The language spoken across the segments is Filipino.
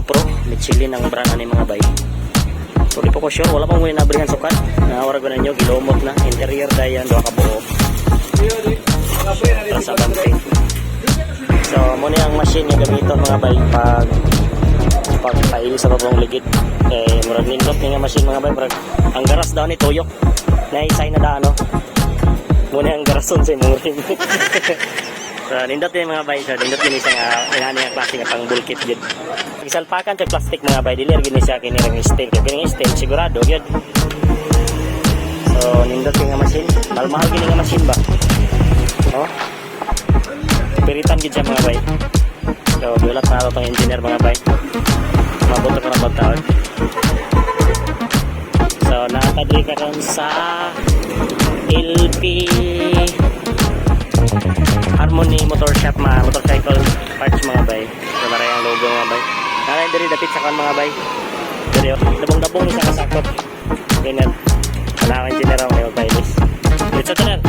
Matic Pro, Michelin ang brand ani mga bay. So di po ko sure, wala pang muna nabrihan sukat. Naawara ko na nyo, gilomot na. Interior dayan, doha ka buo. Sa bante. So muna ang machine niya gamiton mga bay pag paili sa babong ligid. Murag nindot nga machine mga bay. Ang garas daw ni tuyok. Naisay na daan no. Muna ang garason sa imong rim. So nindot yung mga bay. So nindot yun isang nga klase nga pang bulkit yun. Isalpakan sa plastic mga bay. Dilir gini siya kinirang steel. Kaya kinirang steel sigurado yun. So nindot yung nga machine. Mahal gini nga machine ba? No? Piritan gid siya mga bay. So dulat na ito engineer mga bay. Mabuto ka ng pagtaon. So nakatadri ka ron sa LP Harmony Motor Shop, motorcycle parts mga bay. So maray ang logo mga bay. Naray diri dapit sa kan mga bay. Diri dabong-dabong ni sa kasakot. Ganyan. Ana ang engineer ang kayo baylis. Dito tanan.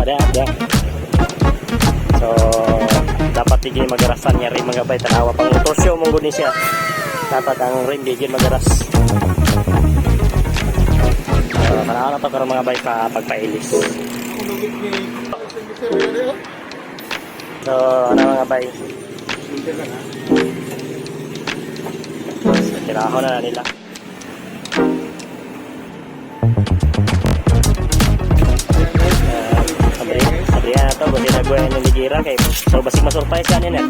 Da. So dapat tigil magarasan niya rin mga bay. Tanawa pang motor show mong guni siya. Dapat ang rim digil magaras. Tanawa na to karon mga bay pa pagpailis. So ano mga bay. So tiraho na nila. Sabrihan na to, buti nagawin ng ligira kay so basig masurprise yan yun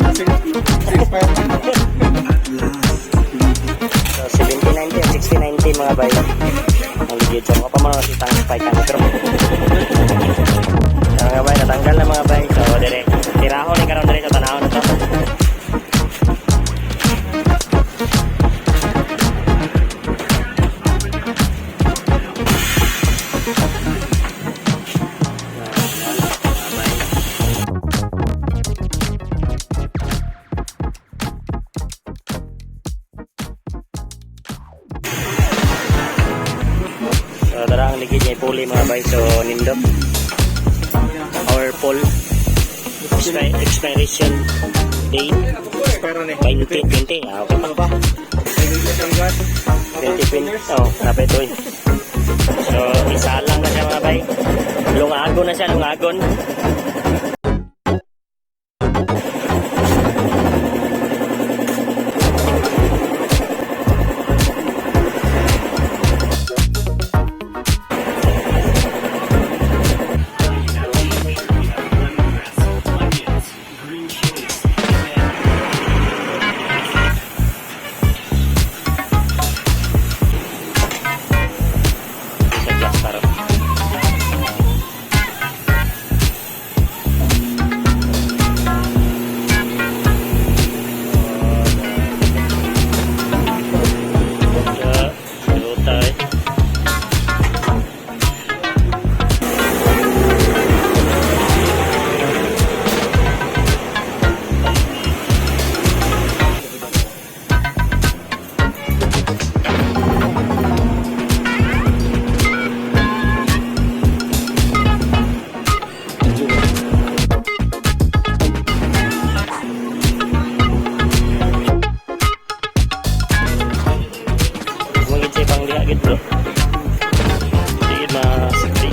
So 1719 1619 mga bay ang ligid. So mga pa mga nakitang spike ka pero mga bay natanggal na mga bay. So dire tiraho ni karon dire sa tanaw na to. So dara ang ligid niya puli mga bay. So nindot our pole expiration date 2020. Okay pa ba? 2020. Oh, napay to. So isa lang na siya mga bay. Lungagon na siya, lungagon.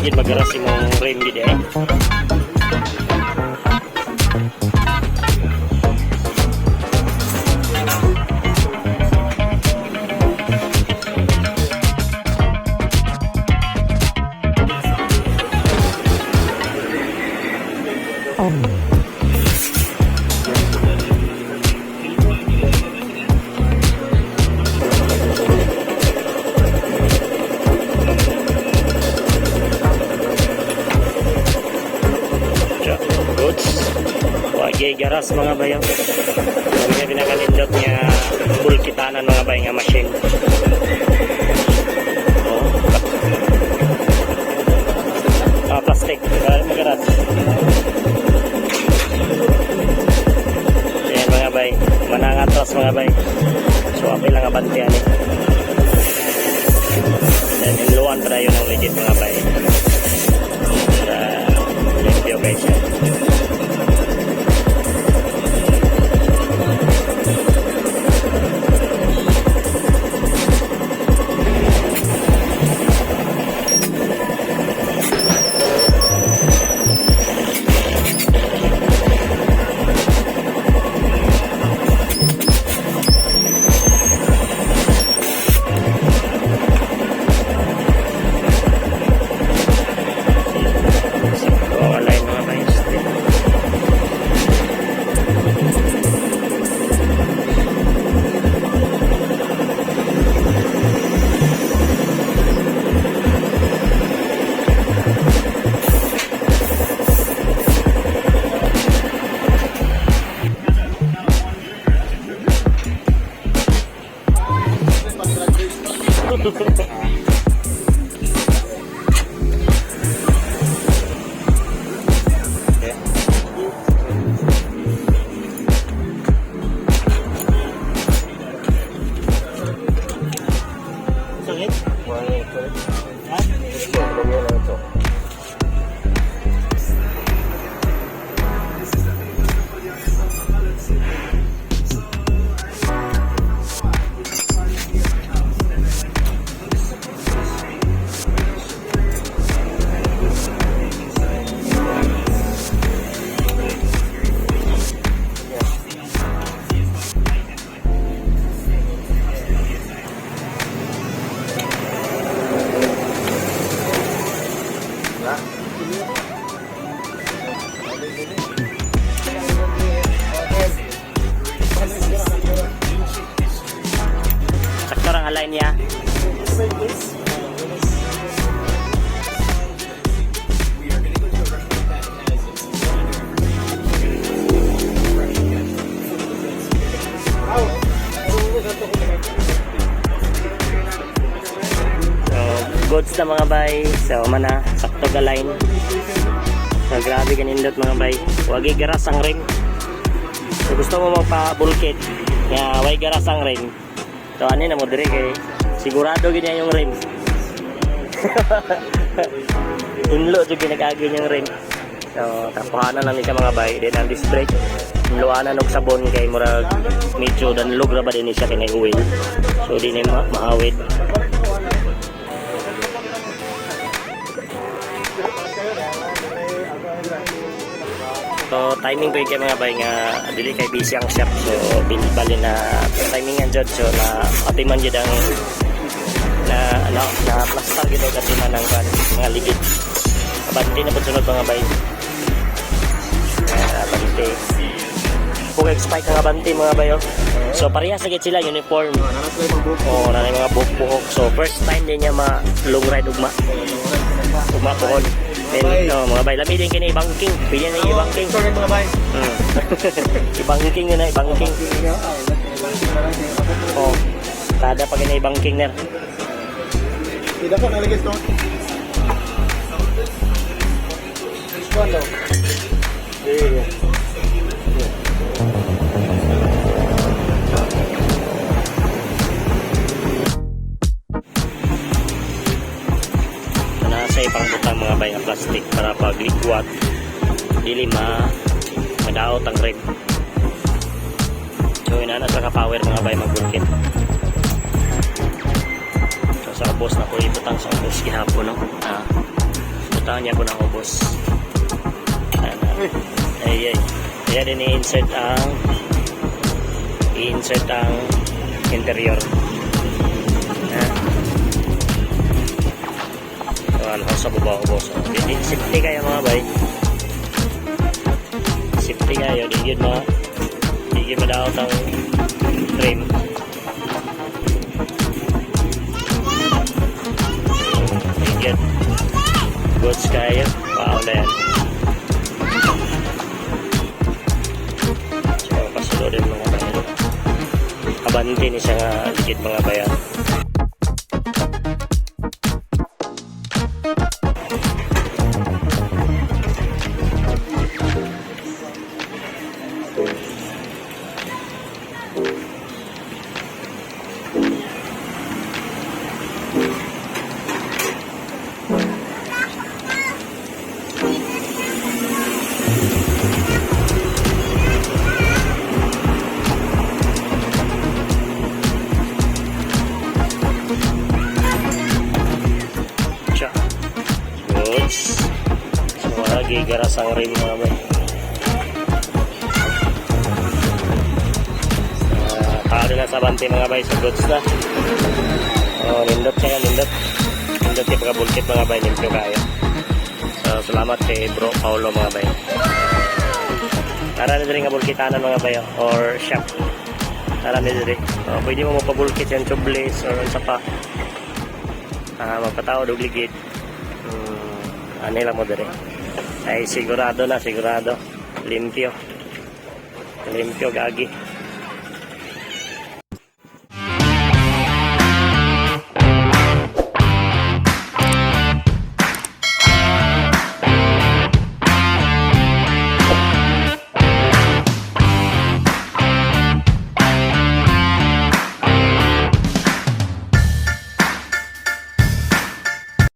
Digid magaras imong rim gid eh. Garas mga bayo. Kami na pinakalindot niya bulkitanan mga bayo nga machine. Plastic. Magaras. Ayan mga bay. Manangatras mga bay. So ako lang abantian eh. And inluan pa yun ang legit mga bay. Para limpyo guys siya. Sakit? Ha? Sakto ang align niya. So, goods na mga bay. So, mana, sakto align. So, grabe kanindot mga bay. Huwag igaras ang rim. So, gusto mo magpa-bulkit. Kaya, huwag igaras ang rim. So, ano na mo dire kay sigurado ganyan yung rim. Inlo jud ginagagin yung rim. So, tapuhanan lang ni siya mga bay. Then ang disc brake, luanan og sabon kay murag medyo danlog ra ba din siya kay oil. So, di na maawid. So, timing po kay mga bay nga dili kay busy ang shop. So, bali na timing nga jud. So, na atiman jud ang na plaster gid ang atiman ng mga ligid. Abante na po sunod mga bay. Abante. Kung spike ang abante mga bayo. So, parehas sagid sila uniform. Oh, nanay mga buhok. So, first time din niya ma-long ride ugma. Ugma pohon. Then, mga bay, lami din kini ibangking. Pili na ibangking. Sorry mga bay. Ibangking yun na, ibangking. Oh, tada pa kini ibangking na. Tidak ko nalagay ito. One daw. Sa ipang butang mga bay ang plastic para pag liquid dili madaot ang rim. So inana sa ka-power mga bay magbulkit. So sa ubos na ko ibutang sa ubos gihapon no. Butang niya po ng ubos. Ay kaya din i-insert ang interior. Alhaw sa baba-ubos. Safety kayo mga bay. Safety kayo. Digid madaot ang trim. Digid. Goods kayo. Wow na yan. So, pasunod din mga bay. Abante ni siya nga ligid mga bayan. Gigaras ang rim mga bay. Tao na sa bante mga bay sa goods na. Nindot kaya nindot yung pagkabulkit mga bay, limpyo kaya. So salamat kay bro Paulo mga bay. Tara na rin nga bulkitanan mga bay or shop. Tara na rin. Pwede mo mapabulkit yung tubeless or sa pa. Magpatawad og ligid. Ano lang mo rin. Ay sigurado na, sigurado. Limpyo gagi.